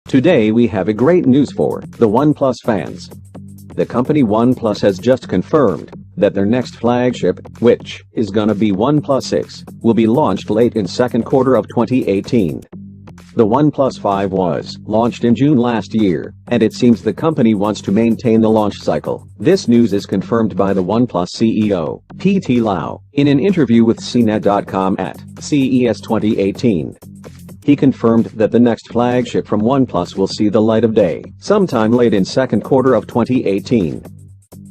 Today we have a great news for the OnePlus fans. The company OnePlus has just confirmed that their next flagship, which is gonna be OnePlus 6, will be launched late in second quarter of 2018. The OnePlus 5 was launched in June last year, and it seems the company wants to maintain the launch cycle. This news is confirmed by the OnePlus CEO, PT Lau, in an interview with CNET.com at CES 2018. He confirmed that the next flagship from OnePlus will see the light of day sometime late in second quarter of 2018.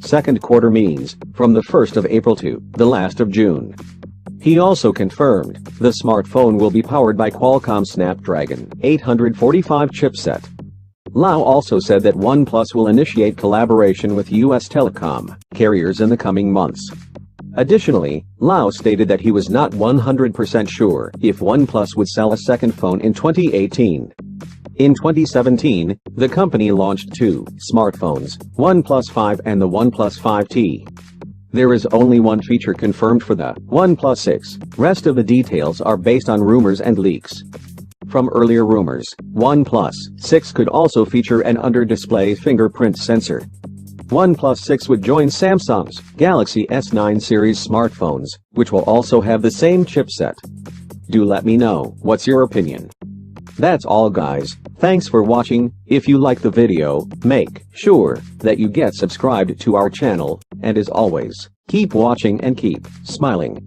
Second quarter means from the 1st of April to the last of June. He also confirmed the smartphone will be powered by Qualcomm Snapdragon 845 chipset. Lau also said that OnePlus will initiate collaboration with US telecom carriers in the coming months. Additionally, Lau stated that he was not 100% sure if OnePlus would sell a second phone in 2018. In 2017, the company launched two smartphones, OnePlus 5 and the OnePlus 5T. There is only one feature confirmed for the OnePlus 6. Rest of the details are based on rumors and leaks. From earlier rumors, OnePlus 6 could also feature an under-display fingerprint sensor. OnePlus 6 would join Samsung's Galaxy S9 series smartphones, which will also have the same chipset. Do let me know what's your opinion. That's all guys, thanks for watching. If you like the video, make sure that you get subscribed to our channel, and as always, keep watching and keep smiling.